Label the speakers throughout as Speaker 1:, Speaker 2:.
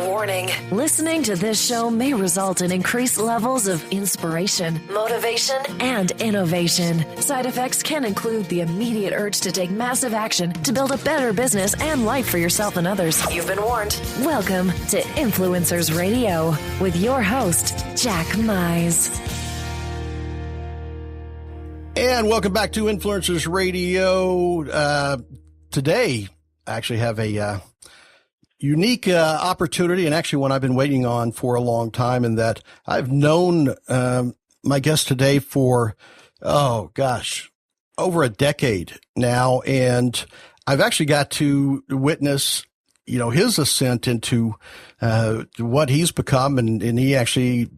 Speaker 1: Warning. Listening to this show may result in increased levels of inspiration, motivation, and innovation. Side effects can include the immediate urge to take massive action to build a better business and life for yourself and others. You've been warned. Welcome to Influencers Radio with your host, Jack Mize.
Speaker 2: And welcome back to Influencers Radio. Today, I actually have a unique opportunity, and actually one I've been waiting on for a long time, in that I've known my guest today for, over a decade now. And I've actually got to witness, his ascent into what he's become. And he actually,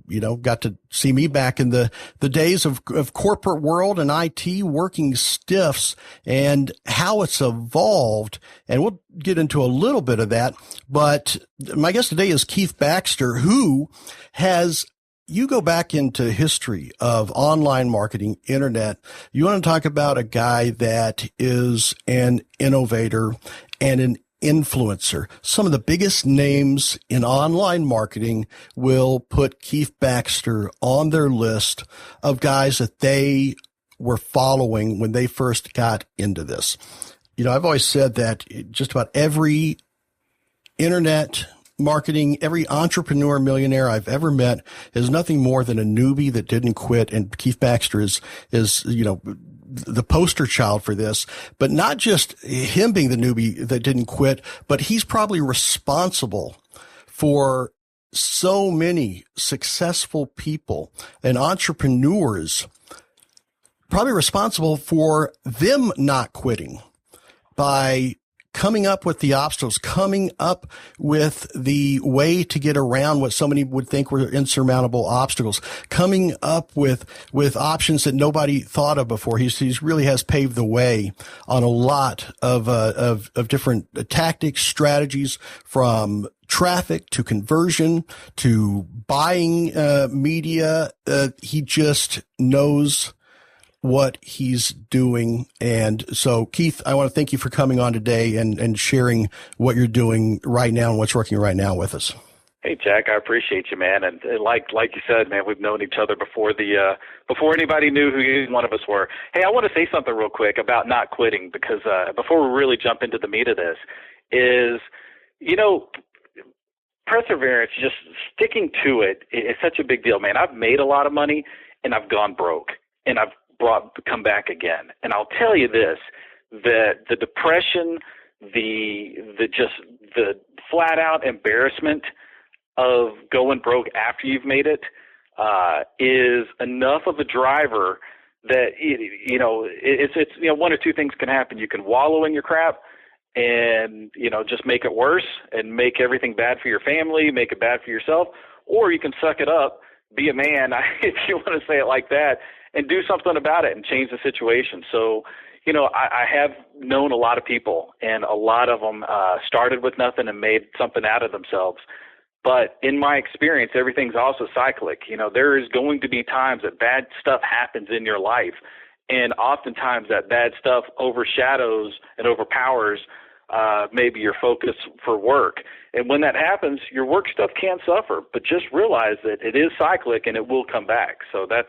Speaker 2: got to see me back in the days of corporate world and IT, working stiffs, and how it's evolved. And we'll get into a little bit of that. But my guest today is Keith Baxter, who has, you go back into history of online marketing, internet. You want to talk about a guy that is an innovator and an influencer. Some of the biggest names in online marketing will put Keith Baxter on their list of guys that they were following when they first got into this. I've always said that just about every internet marketing, every entrepreneur millionaire I've ever met is nothing more than a newbie that didn't quit. And Keith Baxter is the poster child for this, but not just him being the newbie that didn't quit, but he's probably responsible for so many successful people and entrepreneurs, probably responsible for them not quitting by coming up with the obstacles, coming up with the way to get around what so many would think were insurmountable obstacles, coming up with options that nobody thought of before. He's really has paved the way on a lot of different tactics, strategies, from traffic to conversion to buying media. He just knows what he's doing. And so, Keith, I want to thank you for coming on today and sharing what you're doing right now and what's working right now with us.
Speaker 3: Hey, Jack, I appreciate you, man. And like you said, man, we've known each other before anybody knew who either one of us were. Hey, I want to say something real quick about not quitting, because before we really jump into the meat of this is, perseverance, just sticking to it is such a big deal, man. I've made a lot of money and I've gone broke, and I've come back again. And I'll tell you this, that the depression, the flat out embarrassment of going broke after you've made it is enough of a driver that it's one or two things can happen. You can wallow in your crap and just make it worse and make everything bad for your family, make it bad for yourself, or you can suck it up, be a man, if you want to say it like that, and do something about it and change the situation. So, I have known a lot of people, and a lot of them started with nothing and made something out of themselves. But in my experience, everything's also cyclic. There is going to be times that bad stuff happens in your life, and oftentimes that bad stuff overshadows and overpowers maybe your focus for work. And when that happens, your work stuff can suffer, but just realize that it is cyclic and it will come back. So that's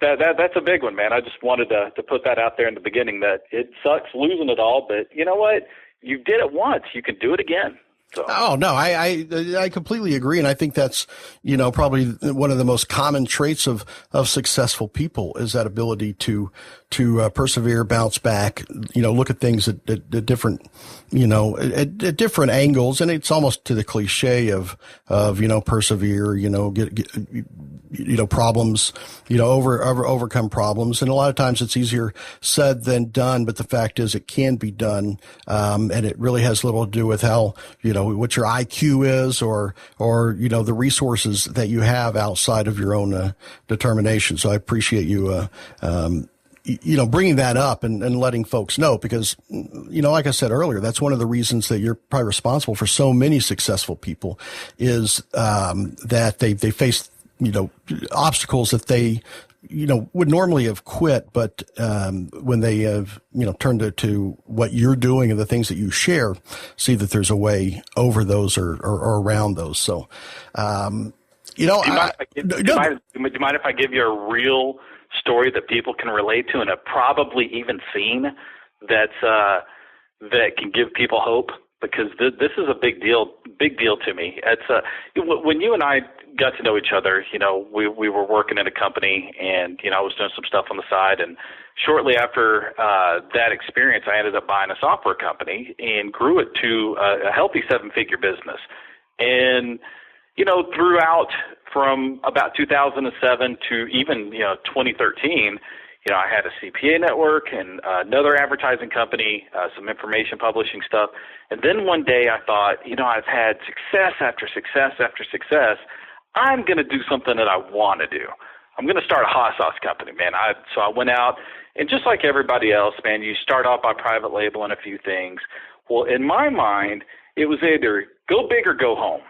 Speaker 3: that's a big one, man. I just wanted to put that out there in the beginning, that it sucks losing it all, but you know what? You did it once. You can do it again. So. Oh, no,
Speaker 2: I completely agree. And I think that's, probably one of the most common traits of successful people, is that ability to persevere, bounce back, look at things at different, at different angles. And it's almost to the cliche of persevere, get problems, overcome problems. And a lot of times it's easier said than done, but the fact is it can be done. And it really has little to do with how, what your IQ is or the resources that you have outside of your own determination. So I appreciate you bringing that up and letting folks know, because, like I said earlier, that's one of the reasons that you're probably responsible for so many successful people, is that they face, obstacles that they would normally have quit, but when they have, turned to what you're doing and the things that you share, see that there's a way over those or around those. So,
Speaker 3: do you mind if I give you a real story that people can relate to and have probably even seen that can give people hope? Because this is a big deal to me. It's when you and I got to know each other, we were working in a company, and I was doing some stuff on the side, and shortly after that experience, I ended up buying a software company and grew it to a healthy 7-figure business. And throughout from about 2007 to even 2013. I had a CPA network and another advertising company, some information publishing stuff. And then one day I thought, I've had success after success after success. I'm going to do something that I want to do. I'm going to start a hot sauce company, man. So I went out, and just like everybody else, man, you start off by private labeling a few things. Well, in my mind, it was either go big or go home.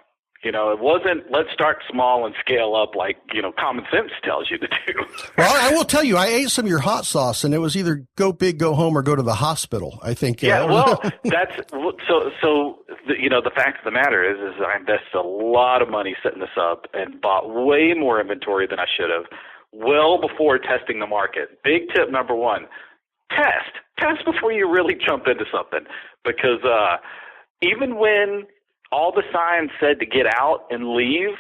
Speaker 3: It wasn't let's start small and scale up like, common sense tells you to do.
Speaker 2: Well, I will tell you, I ate some of your hot sauce, and it was either go big, go home, or go to the hospital, I think.
Speaker 3: Yeah, well, that's so the fact of the matter is I invested a lot of money setting this up and bought way more inventory than I should have well before testing the market. Big tip number one, test before you really jump into something, because even when all the signs said to get out and leave,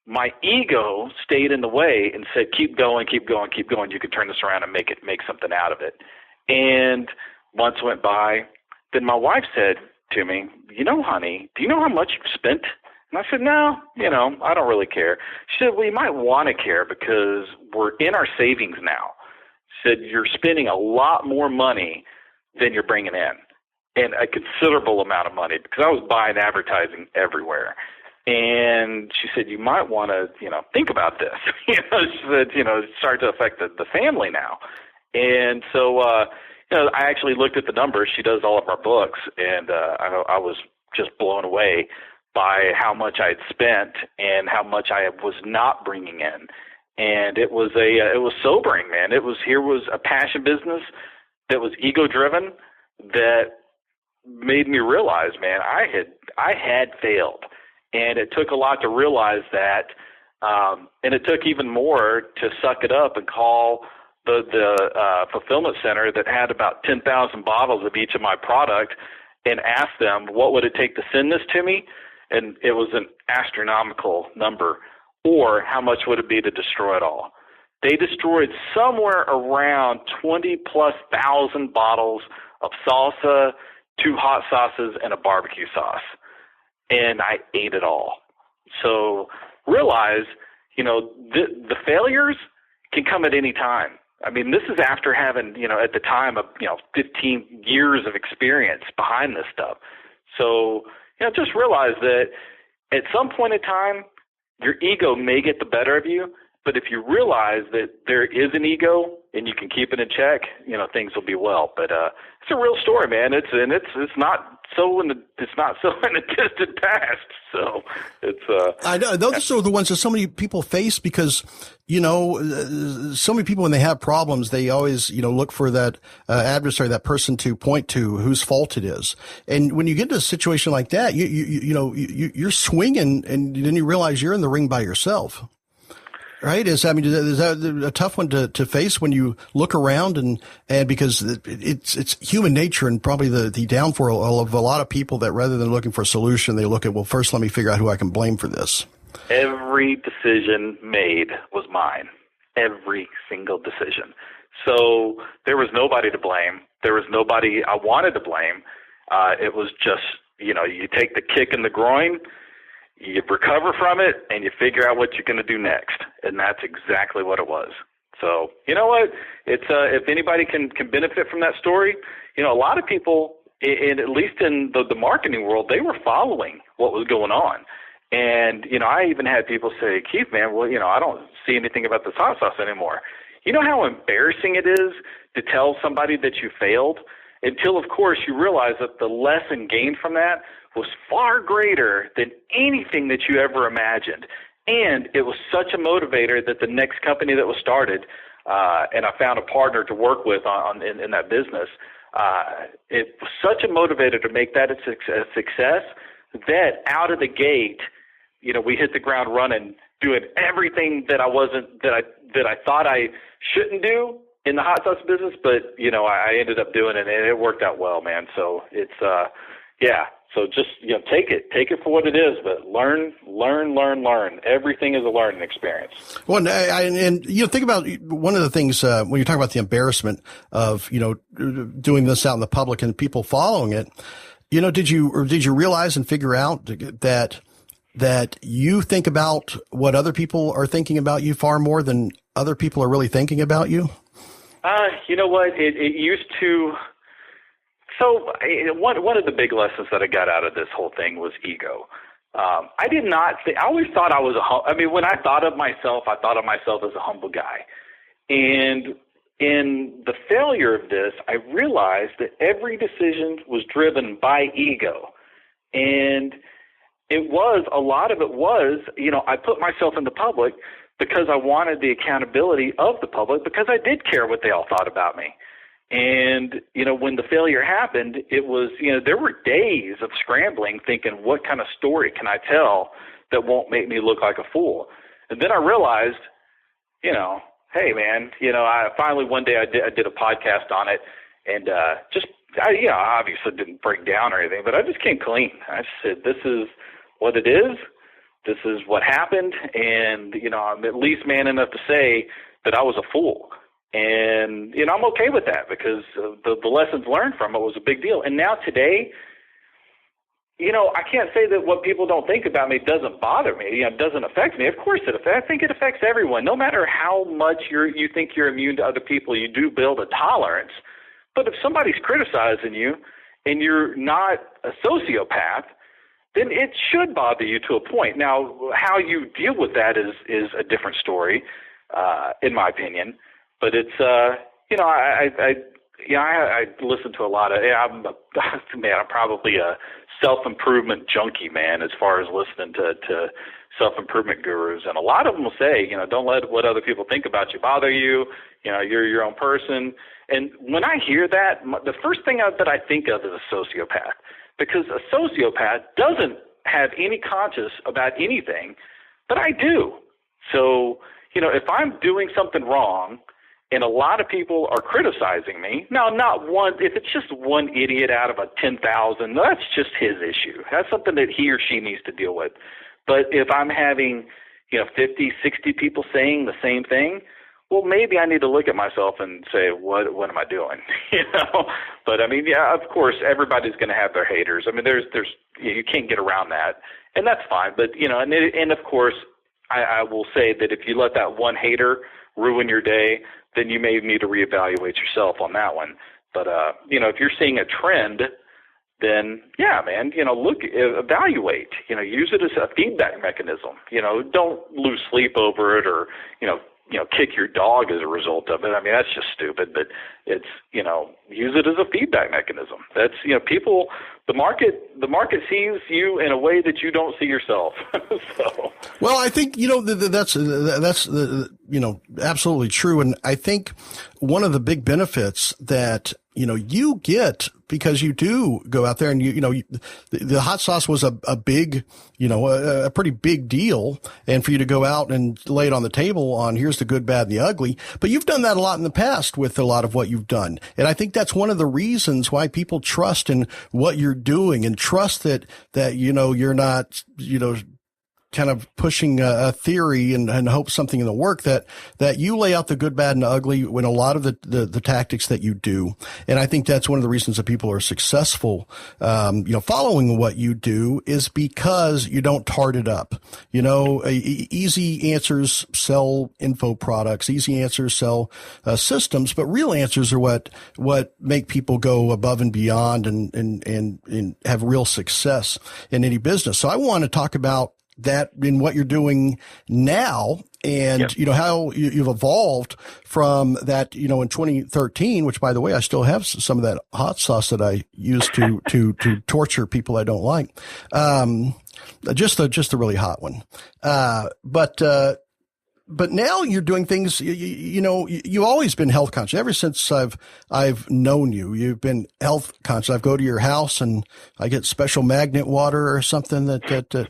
Speaker 3: my ego stayed in the way and said, keep going, keep going, keep going. You can turn this around and make something out of it. And months went by. Then my wife said to me, honey, do you know how much you've spent? And I said, no, I don't really care. She said, well, you might want to care because we're in our savings now. She said, you're spending a lot more money than you're bringing in. And a considerable amount of money, because I was buying advertising everywhere. And she said, you might want to, think about this. She said, it's starting to affect the family now. And so, I actually looked at the numbers. She does all of our books, and I was just blown away by how much I had spent and how much I was not bringing in. And it was sobering, man. Here was a passion business that was ego driven that made me realize, man, I had failed, and it took a lot to realize that, and it took even more to suck it up and call the fulfillment center that had about 10,000 bottles of each of my product and ask them what would it take to send this to me, and it was an astronomical number, or how much would it be to destroy it all. They destroyed somewhere around 20,000+ bottles of salsa, 2 hot sauces, and a barbecue sauce. And I ate it all. So realize, the failures can come at any time. I mean, this is after having, at the time of, 15 years of experience behind this stuff. So, just realize that at some point in time, your ego may get the better of you. But if you realize that there is an ego and you can keep it in check, things will be well. But it's a real story, man. It's not so in the distant past. So it's
Speaker 2: I know those are the ones that so many people face because so many people when they have problems they always look for that adversary, that person to point to whose fault it is. And when you get to a situation like that, you're swinging and then you realize you're in the ring by yourself. Right? Is that a tough one to face when you look around and because it's human nature and probably the downfall of a lot of people that rather than looking for a solution, they look at, well, first let me figure out who I can blame for this.
Speaker 3: Every decision made was mine. Every single decision. So there was nobody to blame. There was nobody I wanted to blame. It was just, you take the kick in the groin, you recover from it, and you figure out what you're going to do next. And that's exactly what it was. So, you know what? It's if anybody can benefit from that story, a lot of people, at least in the marketing world, they were following what was going on. And, I even had people say, Keith, man, well, I don't see anything about this hot sauce anymore. You know how embarrassing it is to tell somebody that you failed? Until, of course, you realize that the lesson gained from that was far greater than anything that you ever imagined. And it was such a motivator that the next company that was started, and I found a partner to work with in that business, it was such a motivator to make that a success that out of the gate, we hit the ground running, doing everything that I thought I shouldn't do in the hot sauce business, but I ended up doing it, and it worked out well, man. So it's So just take it for what it is, but learn. Everything is a learning experience.
Speaker 2: Well, and think about one of the things when you talk about the embarrassment of doing this out in the public and people following it. Did you realize and figure out that you think about what other people are thinking about you far more than other people are really thinking about you?
Speaker 3: You know what? It used to. So one of the big lessons that I got out of this whole thing was ego. I did not think. I always thought I was when I thought of myself as a humble guy. And in the failure of this, I realized that every decision was driven by ego. And a lot of it was, I put myself in the public because I wanted the accountability of the public, because I did care what they all thought about me. And, when the failure happened, it was, there were days of scrambling thinking, what kind of story can I tell that won't make me look like a fool? And then I realized, hey, man, I finally one day I did a podcast on it, and I obviously didn't break down or anything, but I just came clean. I just said, this is what it is. This is what happened. And, I'm at least man enough to say that I was a fool. And, I'm okay with that, because the lessons learned from it was a big deal. And now today, I can't say that what people don't think about me doesn't bother me, doesn't affect me. Of course it affects. I think it affects everyone. No matter how much you think you're immune to other people, you do build a tolerance. But if somebody's criticizing you and you're not a sociopath, then it should bother you to a point. Now, how you deal with that is a different story, in my opinion. But it's, I listen to a lot of, I'm probably a self-improvement junkie, man, as far as listening to self-improvement gurus. And a lot of them will say, don't let what other people think about you bother you. You're your own person. And when I hear that, the first thing that I think of is a sociopath, because a sociopath doesn't have any conscience about anything, but I do. So, if I'm doing something wrong, and a lot of people are criticizing me. Now, not one, if it's just one idiot out of 10,000, that's just his issue. That's something that he or she needs to deal with. But if I'm having, 50, 60 people saying the same thing, well, maybe I need to look at myself and say, what am I doing? But of course, everybody's going to have their haters. There's you can't get around that, and that's fine. But, and of course, I will say that if you let that one hater ruin your day, then you may need to reevaluate yourself on that one. But, if you're seeing a trend, then, yeah, man, evaluate, use it as a feedback mechanism. Don't lose sleep over it, or, kick your dog as a result of it. That's just stupid, but it's, use it as a feedback mechanism. That's, people, the market sees you in a way that you don't see yourself. So.
Speaker 2: Well, I think, that's absolutely true. And I think one of the big benefits that, you get, because you do go out there and the hot sauce was a big, a pretty big deal. And for you to go out and lay it on the table on here's the good, bad, and the ugly. But you've done that a lot in the past with a lot of what you've done. And I think that's one of the reasons why people trust in what you're doing, and trust that, you're not, kind of pushing a theory and hope something will work, that you lay out the good, bad, and the ugly when a lot of the tactics that you do. And I think that's one of the reasons that people are successful, following what you do, is because you don't tart it up. Easy answers sell info products. Easy answers sell systems, but real answers are what make people go above and beyond and have real success in any business. So I want to talk about that in what you're doing now, and how you've evolved from that, in 2013, which, by the way, I still have some of that hot sauce that I used to torture people I don't like. just a really hot one. But now you're doing things, you've always been health conscious. Ever since I've known you, you've been health conscious. I go to your house and I get special magnet water or something that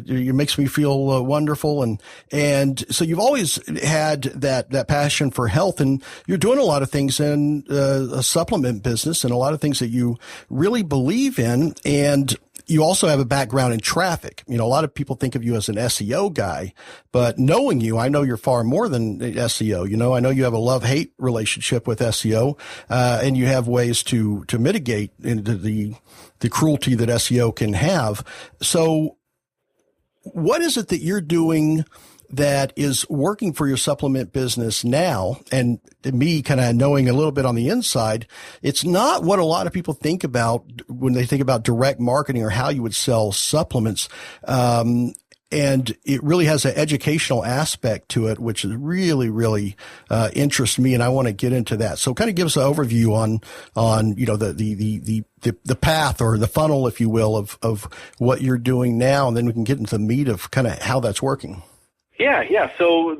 Speaker 2: makes me feel wonderful. And so you've always had that passion for health, and you're doing a lot of things in a supplement business and a lot of things that you really believe in. And you also have a background in traffic. A lot of people think of you as an SEO guy, but knowing you, I know you're far more than SEO. I know you have a love-hate relationship with SEO, and you have ways to mitigate into the cruelty that SEO can have. So what is it that you're doing that is working for your supplement business now? And me kind of knowing a little bit on the inside, it's not what a lot of people think about when they think about direct marketing or how you would sell supplements. And it really has an educational aspect to it, which is really, really, interests me. And I want to get into that. So kind of give us an overview on, the path or the funnel, if you will, of what you're doing now. And then we can get into the meat of kind of how that's working.
Speaker 3: Yeah. So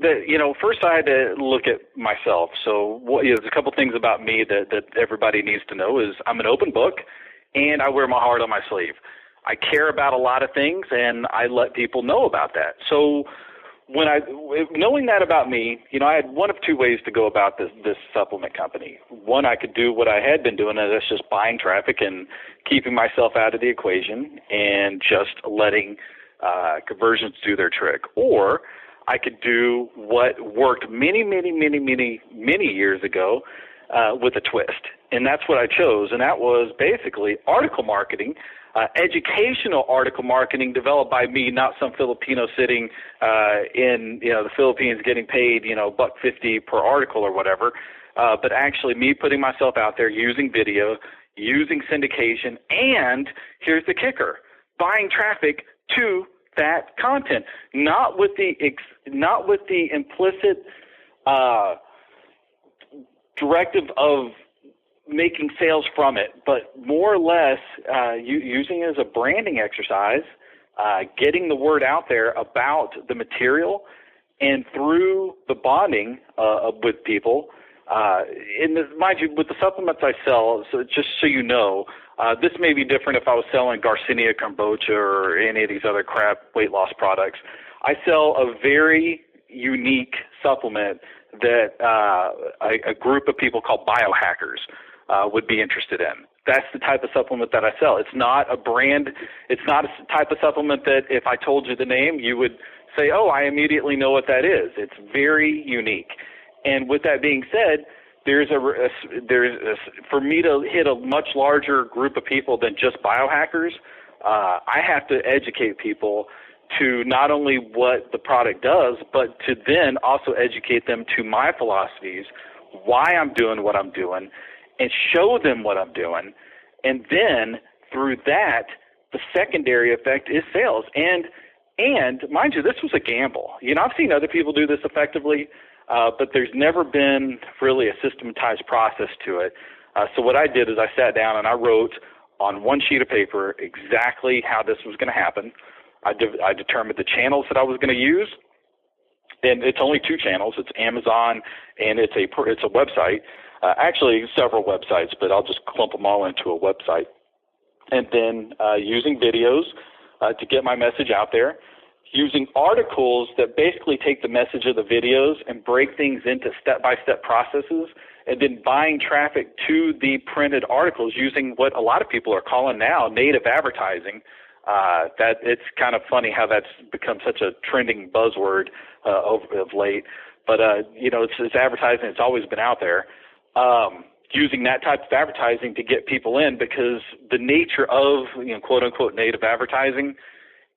Speaker 3: first I had to look at myself. So there's a couple things about me that everybody needs to know is I'm an open book, and I wear my heart on my sleeve. I care about a lot of things, and I let people know about that. So knowing that about me, I had one of two ways to go about this supplement company. One, I could do what I had been doing, and that's just buying traffic and keeping myself out of the equation and just letting conversions do their trick. Or I could do what worked many, many, many, many, many years ago with a twist. And that's what I chose. And that was basically article marketing, educational article marketing developed by me, not some Filipino sitting in the Philippines getting paid, $1.50 per article or whatever, but actually me putting myself out there using video, using syndication, and here's the kicker, buying traffic to that content, not with the implicit directive of making sales from it, but more or less using it as a branding exercise, getting the word out there about the material, and through the bonding with people. Mind you, with the supplements I sell, so just so you know, this may be different if I was selling Garcinia kombucha or any of these other crap weight loss products. I sell a very unique supplement that a group of people called biohackers would be interested in. That's the type of supplement that I sell. It's not a brand. It's not a type of supplement that if I told you the name, you would say, oh, I immediately know what that is. It's very unique. And with that being said, for me to hit a much larger group of people than just biohackers, I have to educate people to not only what the product does, but to then also educate them to my philosophies, why I'm doing what I'm doing, and show them what I'm doing. And then through that, the secondary effect is sales. And mind you, this was a gamble. I've seen other people do this effectively, but there's never been really a systematized process to it. So what I did is I sat down and I wrote on one sheet of paper exactly how this was going to happen. I determined the channels that I was going to use, and it's only two channels. It's Amazon and it's a website. Actually, several websites, but I'll just clump them all into a website. And then using videos to get my message out there, using articles that basically take the message of the videos and break things into step-by-step processes, and then buying traffic to the printed articles using what a lot of people are calling now native advertising. That it's kind of funny how that's become such a trending buzzword of late. But, it's advertising. It's always been out there. Using that type of advertising to get people in, because the nature of, quote-unquote native advertising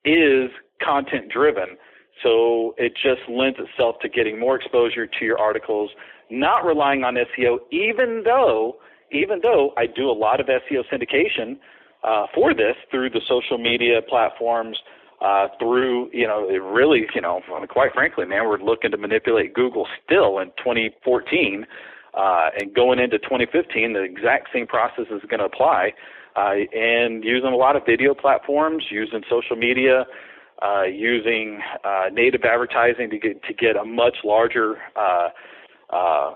Speaker 3: is content-driven. So it just lends itself to getting more exposure to your articles, not relying on SEO, even though I do a lot of SEO syndication for this through the social media platforms, through, quite frankly, man, we're looking to manipulate Google still in 2014, and going into 2015, the exact same process is going to apply. and using a lot of video platforms, using social media, using native advertising to get a much larger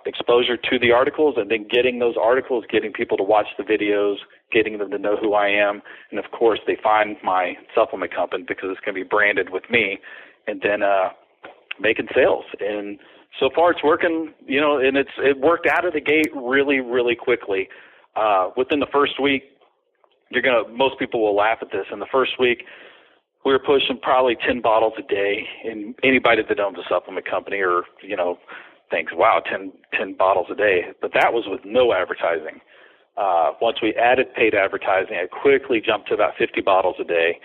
Speaker 3: exposure to the articles, and then getting those articles, getting people to watch the videos, getting them to know who I am, and of course they find my supplement company because it's going to be branded with me, and then making sales. And so far it's working, and it worked out of the gate really, really quickly. Within the first week, most people will laugh at this. In the first week, we were pushing probably 10 bottles a day, and anybody that owns a supplement company or, thinks, wow, 10 bottles a day. But that was with no advertising. Once we added paid advertising, it quickly jumped to about 50 bottles a day.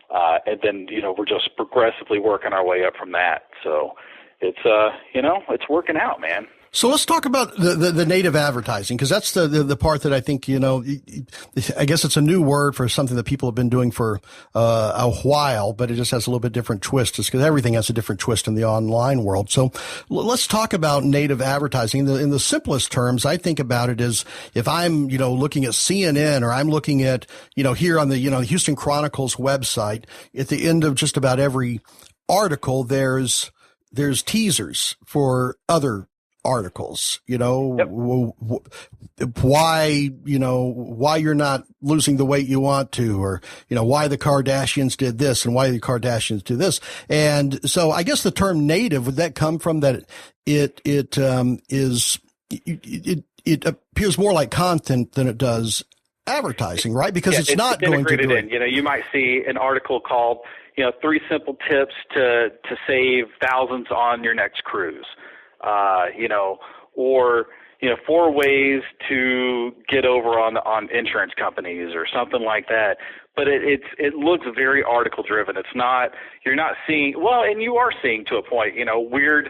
Speaker 3: And then, we're just progressively working our way up from that. So it's, it's working out, man.
Speaker 2: So let's talk about the native advertising, because that's the part that I think, I guess it's a new word for something that people have been doing for a while, but it just has a little bit different twist, just because everything has a different twist in the online world. So let's talk about native advertising. In the simplest terms, I think about it as if I'm, looking at CNN, or I'm looking at, here on the, Houston Chronicles website, at the end of just about every article, there's teasers for other articles,
Speaker 3: Yep.
Speaker 2: Why you're not losing the weight you want to, or, why the Kardashians did this and why the Kardashians do this. And so I guess the term native, would that come from that it appears more like content than it does advertising, right? Because it's not going to do it.
Speaker 3: You might see an article called, 3 simple tips to save thousands on your next cruise. Or 4 ways to get over on insurance companies or something like that. But it looks very article driven. It's not, you're not seeing, well, and you are seeing to a point, weird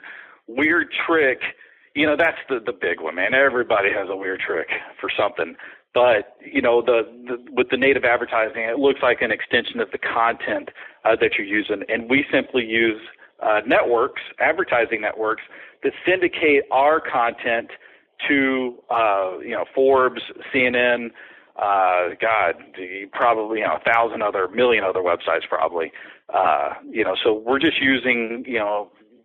Speaker 3: trick, that's the big one, man. Everybody has a weird trick for something. But, with the native advertising, it looks like an extension of the content that you're using. And we simply use networks, advertising networks, that syndicate our content to, Forbes, CNN, probably 1,000 million other websites probably. So we're just using,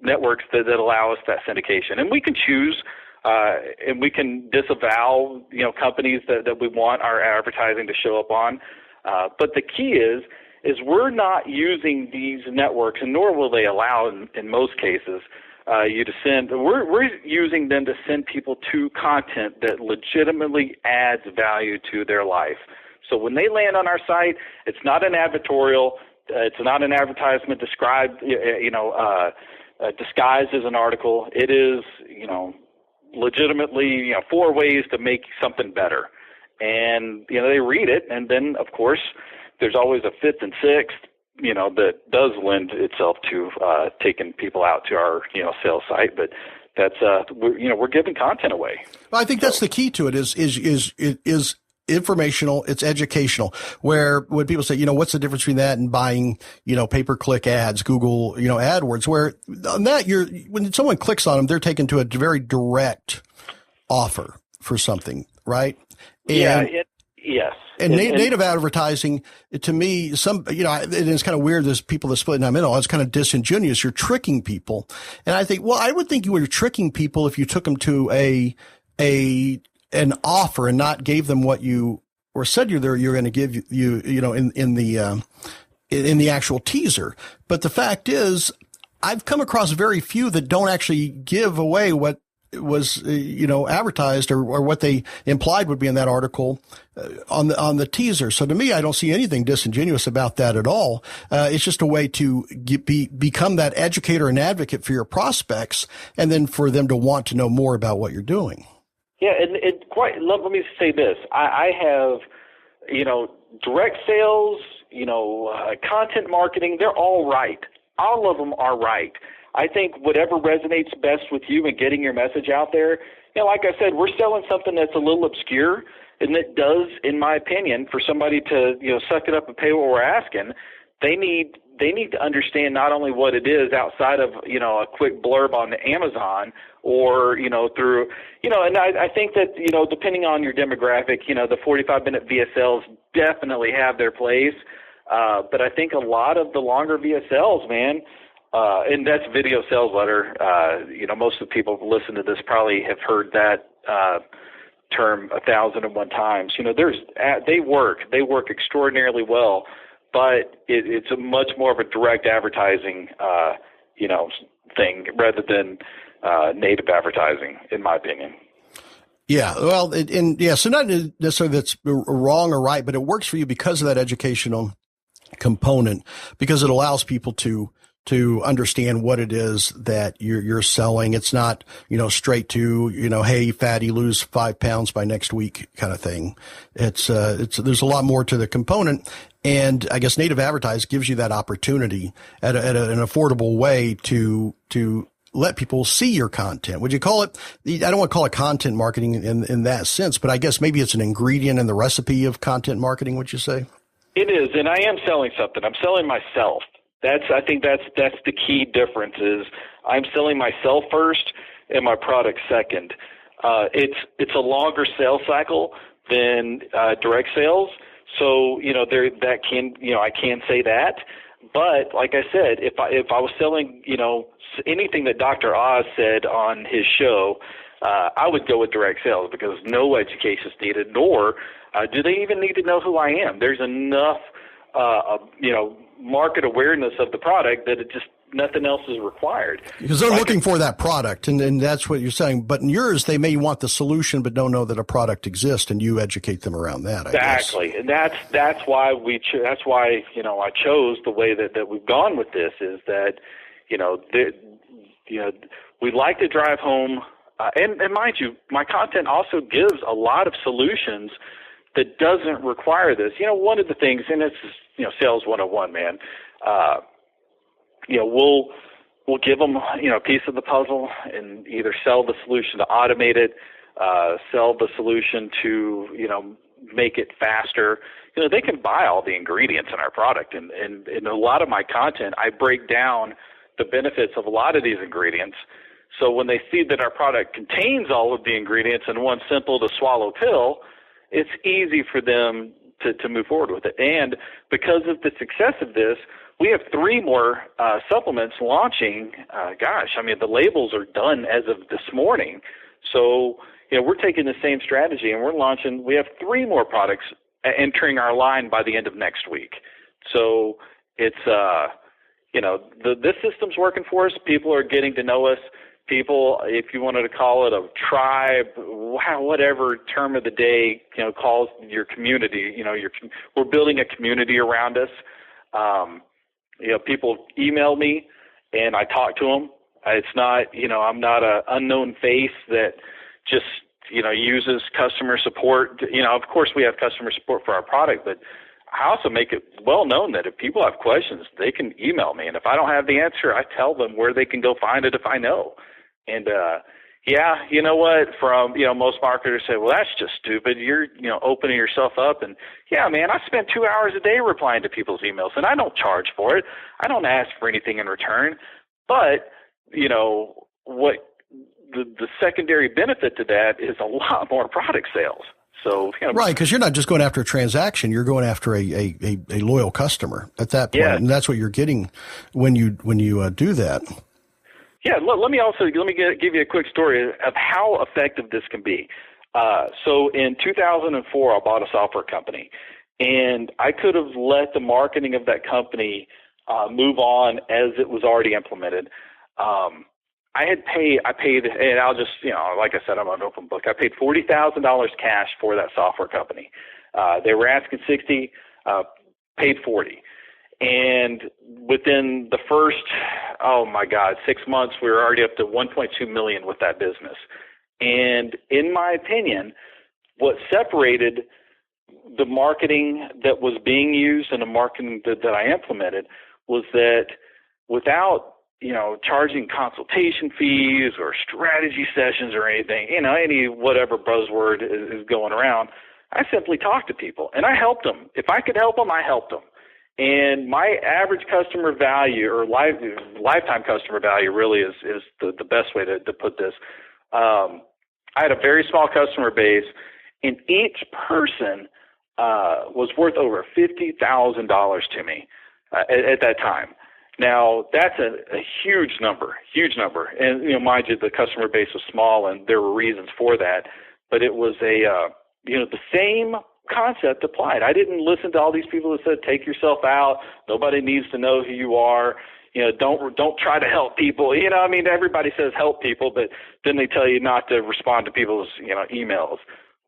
Speaker 3: networks that allow us that syndication. And we can choose, and we can disavow, companies that we want our advertising to show up on. But the key is we're not using these networks, and nor will they allow in most cases you to send. We're using them to send people to content that legitimately adds value to their life. So when they land on our site, it's not an advertorial. It's not an advertisement described, disguised as an article. It is, legitimately, 4 ways to make something better. And, they read it. And then, of course, there's always a 5th and 6th, that does lend itself to taking people out to our, sales site. But that's, we're giving content away.
Speaker 2: Well, I think that's the key to it is informational, it's educational, where when people say, what's the difference between that and buying, pay-per-click ads, Google, AdWords, where on that when someone clicks on them, they're taken to a very direct offer for something, right? And,
Speaker 3: yes.
Speaker 2: And native advertising, to me, it's kind of weird. There's people that split in the middle. It's kind of disingenuous. You're tricking people. And I think, I would think you were tricking people if you took them to an offer and not gave them what you, or said you're going to give in the actual teaser. But the fact is, I've come across very few that don't actually give away what was, advertised or what they implied would be in that article on the teaser. So to me, I don't see anything disingenuous about that at all. It's just a way to become that educator and advocate for your prospects, and then for them to want to know more about what you're doing.
Speaker 3: Yeah, and let me say this. I have, direct sales, content marketing, they're all right. All of them are right. I think whatever resonates best with you and getting your message out there, like I said, we're selling something that's a little obscure, and that does, in my opinion, for somebody to, suck it up and pay what we're asking, they need to understand not only what it is outside of, a quick blurb on Amazon or, through, and I think that, depending on your demographic, the 45-minute VSLs definitely have their place. But I think a lot of the longer VSLs, man, and that's video sales letter. Most of the people who listen to this probably have heard that term 1,001 times. They work extraordinarily well, but it's a much more of a direct advertising, thing rather than native advertising, in my opinion.
Speaker 2: Yeah, well, so not necessarily that's wrong or right, but it works for you because of that educational component, because it allows people to understand what it is that you're selling. It's not, straight to, hey, fatty, lose 5 pounds by next week kind of thing. It's there's a lot more to the component. And I guess native advertise gives you that opportunity at an affordable way to let people see your content. Would you call it, I don't want to call it content marketing in that sense, but I guess maybe it's an ingredient in the recipe of content marketing, would you say?
Speaker 3: It is. And I am selling something. I'm selling myself. I think that's the key difference is I'm selling myself first and my product second. It's a longer sales cycle than direct sales. So, I can say that. But like I said, if I was selling, anything that Dr. Oz said on his show, I would go with direct sales because no education is needed, nor do they even need to know who I am. There's enough, market awareness of the product that nothing else is required.
Speaker 2: Because they're looking for that product, and that's what you're saying. But in yours, they may want the solution, but don't know that a product exists, and you educate them around that.
Speaker 3: Exactly, and that's why I chose the way that we've gone with this. Is that we like to drive home, and mind you, my content also gives a lot of solutions that doesn't require this. One of the things, and it's sales 101, man. We'll give them, a piece of the puzzle and either sell the solution to automate it, sell the solution to, make it faster. They can buy all the ingredients in our product. And in a lot of my content, I break down the benefits of a lot of these ingredients. So when they see that our product contains all of the ingredients in one simple to swallow pill, it's easy for them to move forward with it. And because of the success of this, we have 3 more supplements launching. The labels are done as of this morning. So, we're taking the same strategy and we're launching. We have 3 more products entering our line by the end of next week. So it's, this system's working for us. People are getting to know us. People, if you wanted to call it a tribe, whatever term of the day, calls your community, we're building a community around us. People email me and I talk to them. It's not, I'm not an unknown face that just, uses customer support. Of course we have customer support for our product, but I also make it well known that if people have questions, they can email me. And if I don't have the answer, I tell them where they can go find it if I know. And, you know what, from, most marketers say, well, that's just stupid. You're, opening yourself up. And yeah, man, I spend 2 hours a day replying to people's emails and I don't charge for it. I don't ask for anything in return. But, what the secondary benefit to that is a lot more product sales. So,
Speaker 2: right. Because you're not just going after a transaction. You're going after a loyal customer at that point. Yeah. And that's what you're getting when you do that.
Speaker 3: Yeah, let me give you a quick story of how effective this can be. So in 2004, I bought a software company, and I could have let the marketing of that company move on as it was already implemented. I paid, and I'll just, like I said, I'm an open book. I paid $40,000 cash for that software company. They were asking $60,000, paid $40,000. And within the first, 6 months, we were already up to $1.2 million with that business. And in my opinion, what separated the marketing that was being used and the marketing that I implemented was that without, charging consultation fees or strategy sessions or anything, any whatever buzzword is going around, I simply talked to people and I helped them. If I could help them, I helped them. And my average customer value or lifetime customer value really is the best way to put this. I had a very small customer base, and each person was worth over $50,000 to me at that time. Now, that's a huge number. And, mind you, the customer base was small, and there were reasons for that. But it was the same concept applied. I didn't listen to all these people that said, take yourself out. Nobody needs to know who you are. Don't try to help people. Everybody says help people, but then they tell you not to respond to people's, emails.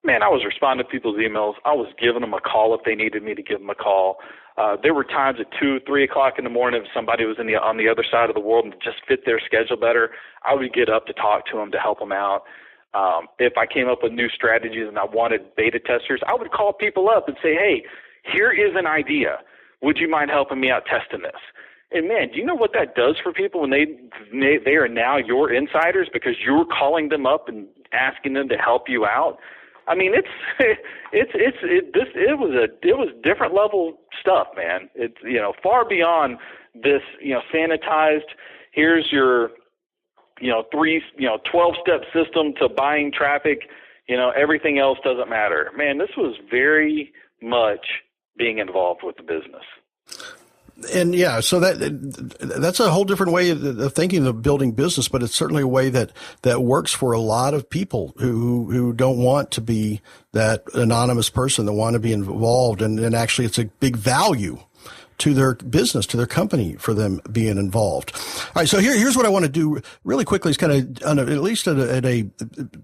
Speaker 3: Man, I was responding to people's emails. I was giving them a call if they needed me to give them a call. There were times at 2, 3 o'clock in the morning if somebody was on the other side of the world and just fit their schedule better, I would get up to talk to them, to help them out. If I came up with new strategies and I wanted beta testers, I would call people up and say, hey, here is an idea. Would you mind helping me out testing this? And man, do you know what that does for people when they are now your insiders because you're calling them up and asking them to help you out? I mean, it was different level stuff, man. It's, far beyond this, sanitized, here's your, 12-step system to buying traffic, everything else doesn't matter. Man, this was very much being involved with the business.
Speaker 2: And yeah, so that's a whole different way of thinking of building business, but it's certainly a way that works for a lot of people who don't want to be that anonymous person, that want to be involved. And actually it's a big value to their business, to their company, for them being involved. All right. So here's what I want to do really quickly is kind of, at least at a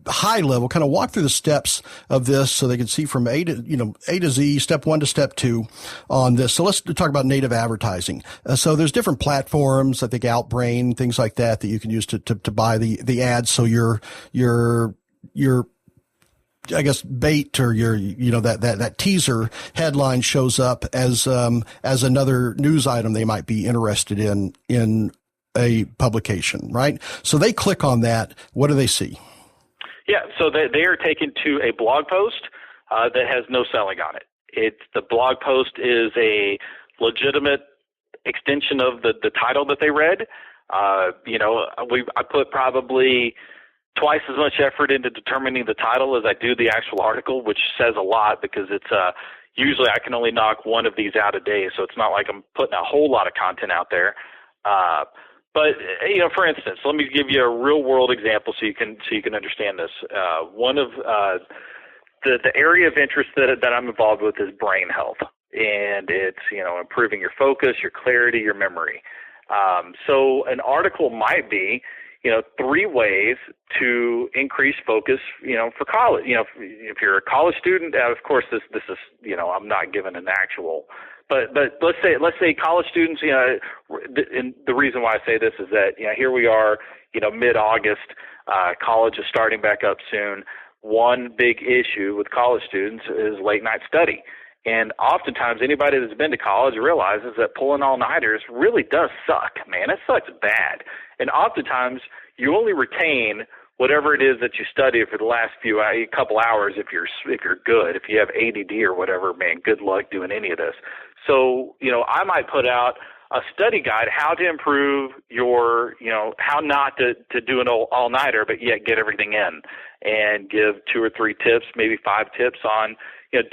Speaker 2: high level, kind of walk through the steps of this so they can see from A to Z, step 1 to step 2 on this. So let's talk about native advertising. So there's different platforms, I think Outbrain, things like that you can use to buy the ads. So your I guess bait or your, that teaser headline shows up as another news item they might be interested in a publication, right? So they click on that. What do they see?
Speaker 3: Yeah. So they are taken to a blog post, that has no selling on it. The blog post is a legitimate extension of the title that they read. I put probably twice as much effort into determining the title as I do the actual article, which says a lot because it's usually I can only knock one of these out a day, so it's not like I'm putting a whole lot of content out there. But for instance, let me give you a real world example so you can understand this. One of the area of interest that I'm involved with is brain health, and it's improving your focus, your clarity, your memory. So an article might be 3 ways to increase focus, for college. If you're a college student, of course, this is, I'm not giving an actual, but let's say college students, and the reason why I say this is that, here we are, mid-August, college is starting back up soon. One big issue with college students is late night study. And oftentimes anybody that's been to college realizes that pulling all-nighters really does suck, man. It sucks bad. And oftentimes you only retain whatever it is that you study for the last couple hours if you're good. If you have ADD or whatever, man, good luck doing any of this. So, I might put out a study guide, how to improve your, how not to do an all-nighter but yet get everything in, and give 2 or 3 tips, maybe 5 tips on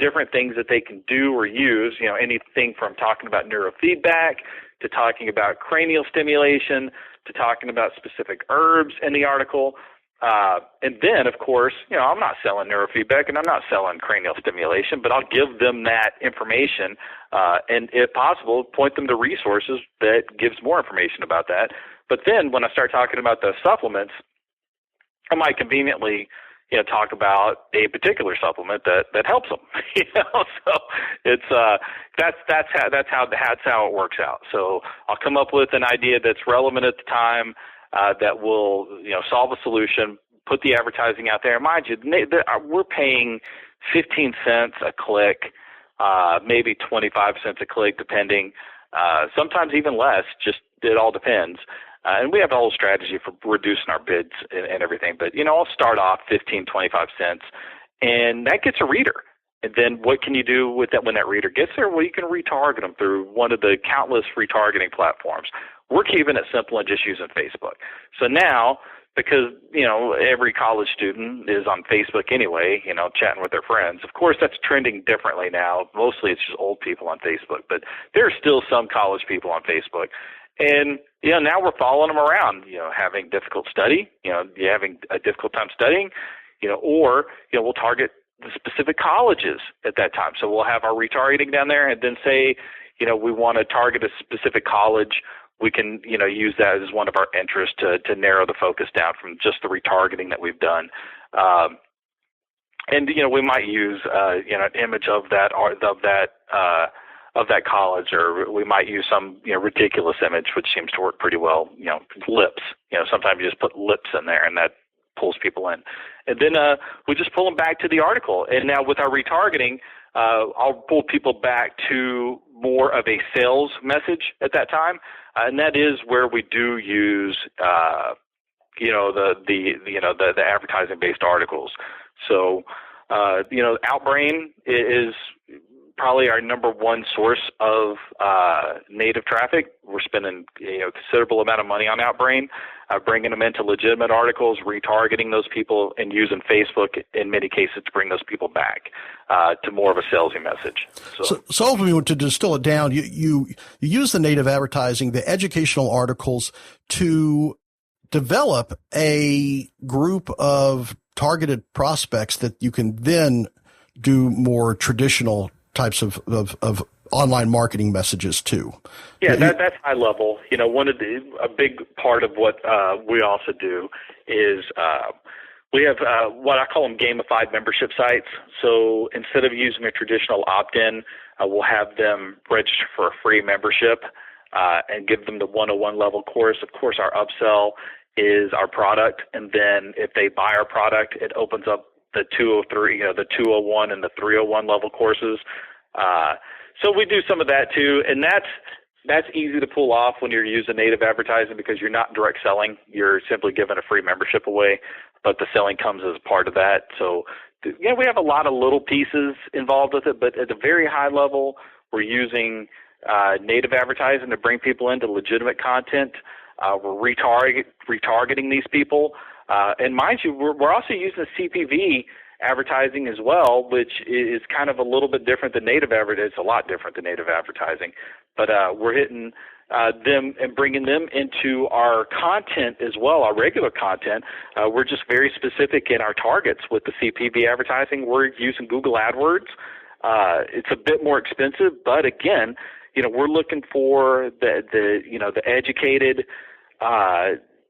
Speaker 3: different things that they can do or use, anything from talking about neurofeedback to talking about cranial stimulation to talking about specific herbs in the article. And then, of course, I'm not selling neurofeedback and I'm not selling cranial stimulation, but I'll give them that information and, if possible, point them to resources that gives more information about that. But then when I start talking about the supplements, I might conveniently talk about a particular supplement that helps them. So it's that's how it works out. So I'll come up with an idea that's relevant at the time, that will solve a solution, put the advertising out there. Mind you, we're paying 15 cents a click, maybe 25 cents a click, depending. Sometimes even less. Just it all depends. And we have a whole strategy for reducing our bids and everything. But, I'll start off 15, 25 cents, and that gets a reader. And then what can you do with that when that reader gets there? Well, you can retarget them through one of the countless retargeting platforms. We're keeping it simple and just using Facebook. So now, because, every college student is on Facebook anyway, chatting with their friends. Of course, that's trending differently now. Mostly it's just old people on Facebook, but there are still some college people on Facebook. And, now we're following them around, having difficult study, having a difficult time studying, or, we'll target the specific colleges at that time. So we'll have our retargeting down there and then say, we want to target a specific college. We can, use that as one of our interests to narrow the focus down from just the retargeting that we've done. And, we might use, an image of that college, or we might use some, ridiculous image, which seems to work pretty well. Lips, sometimes you just put lips in there and that pulls people in. And then, we just pull them back to the article. And now with our retargeting, I'll pull people back to more of a sales message at that time, and that is where we do use, the advertising-based articles. So, Outbrain is probably our number one source of native traffic. We're spending considerable amount of money on Outbrain, bringing them into legitimate articles, retargeting those people, and using Facebook in many cases to bring those people back to more of a salesy message.
Speaker 2: So ultimately, to distill it down, you use the native advertising, the educational articles to develop a group of targeted prospects that you can then do more traditional types of online marketing messages too.
Speaker 3: Yeah, that's high level. A big part of what we also do is we have what I call them gamified membership sites. So instead of using a traditional opt-in, we'll have them register for a free membership and give them the 101 level course. Of course, our upsell is our product, and then if they buy our product, it opens up the 203, the 201 and the 301 level courses. So we do some of that too, and that's easy to pull off when you're using native advertising because you're not direct selling. You're simply giving a free membership away, but the selling comes as part of that. So, we have a lot of little pieces involved with it, but at a very high level, we're using native advertising to bring people into legitimate content. We're retargeting these people. And mind you, we're also using CPV advertising as well, which is kind of a little bit different than native advertising. It's a lot different than native advertising. But we're hitting them and bringing them into our content as well, our regular content. We're just very specific in our targets with the CPV advertising. We're using Google AdWords. It's a bit more expensive, but again, we're looking for the educated.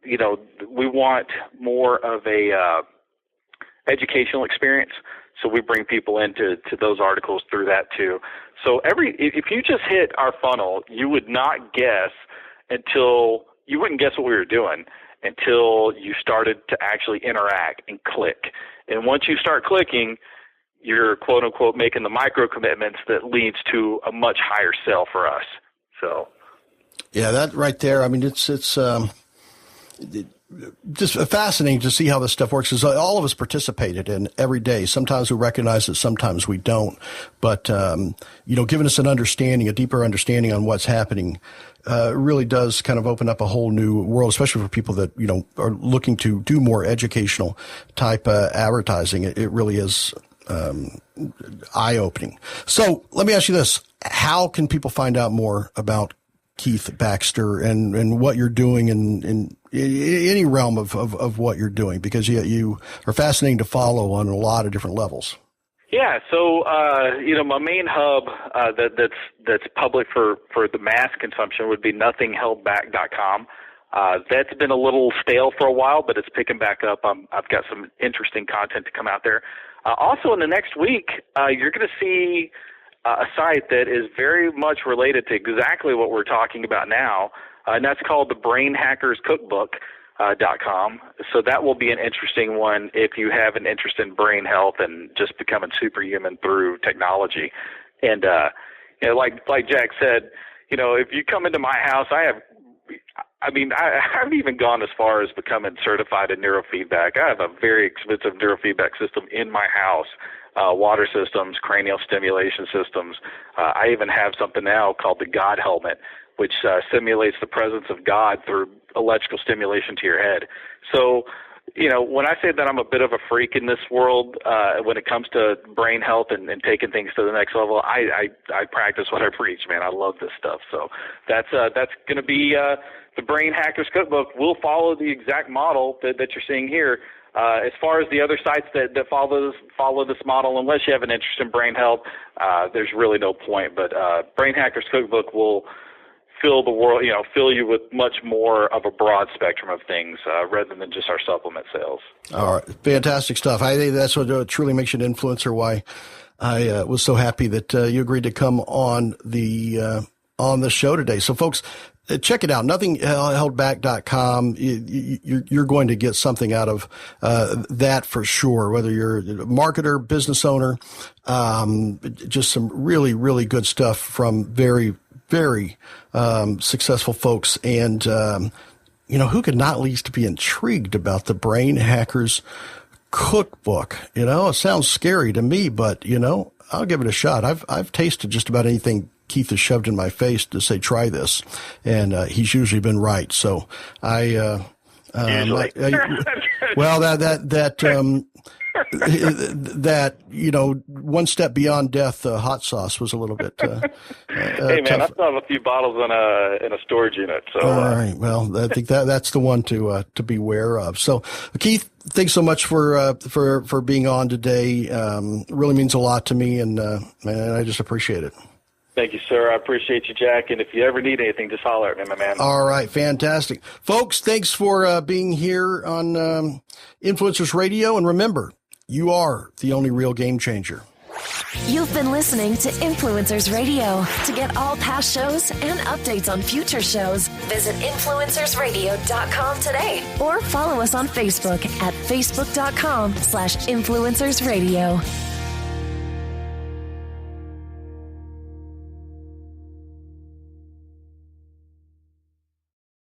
Speaker 3: We want more of a educational experience, so we bring people into those articles through that too. So if you just hit our funnel, you would not guess you wouldn't guess what we were doing until you started to actually interact and click. And once you start clicking, you're quote unquote making the micro commitments that leads to a much higher sale for us. So,
Speaker 2: yeah, that right there. I mean, it's just fascinating to see how this stuff works. Because all of us participated in every day. Sometimes we recognize it, sometimes we don't. But giving us a deeper understanding on what's happening, really does kind of open up a whole new world, especially for people that are looking to do more educational type advertising. It really is eye-opening. So let me ask you this: how can people find out more about Keith Baxter and what you're doing in any realm of what you're doing? Because you are fascinating to follow on a lot of different levels.
Speaker 3: Yeah, so my main hub that's public for the mass consumption would be nothingheldback.com. That's been a little stale for a while, but it's picking back up. I've got some interesting content to come out there. Also, in the next week, you're going to see a site that is very much related to exactly what we're talking about now, and that's called the brainhackerscookbook.com. So that will be an interesting one if you have an interest in brain health and just becoming superhuman through technology. And like Jack said, if you come into my house, I've even gone as far as becoming certified in neurofeedback. I have a very expensive neurofeedback system in my house, water systems, cranial stimulation systems. I even have something now called the God Helmet which simulates the presence of God through electrical stimulation to your head. So, when I say that I'm a bit of a freak in this world, when it comes to brain health and taking things to the next level, I practice what I preach, man. I love this stuff. So that's going to be the Brain Hackers Cookbook. We'll follow the exact model that you're seeing here. As far as the other sites that follow this model, unless you have an interest in brain health, there's really no point. But Brain Hackers Cookbook will fill you with much more of a broad spectrum of things rather than just our supplement sales.
Speaker 2: All right. Fantastic stuff. I think that's what truly makes you an influencer, why I was so happy that you agreed to come on the show today. So folks, check it out. Nothingheldback.com. You're going to get something out of that for sure, whether you're a marketer, business owner, just some really, really good stuff from very, very successful folks. And, who could not least be intrigued about the Brain Hackers Cookbook? It sounds scary to me, but, I'll give it a shot. I've tasted just about anything Keith has shoved in my face to say, try this. And he's usually been right. So usually. Well, that one step beyond death hot sauce was a little bit
Speaker 3: hey man, tough. I still have a few bottles in a storage unit. So
Speaker 2: all right, well, I think that's the one to beware of. So Keith, thanks so much for being on today. Really means a lot to me, and I just appreciate it.
Speaker 3: Thank you, sir. I appreciate you, Jack. And if you ever need anything, just holler at me, my man.
Speaker 2: All right. Fantastic. Folks, thanks for being here on Influencers Radio. And remember, you are the only real game changer.
Speaker 1: You've been listening to Influencers Radio. To get all past shows and updates on future shows, visit influencersradio.com today or follow us on Facebook at facebook.com/influencersradio.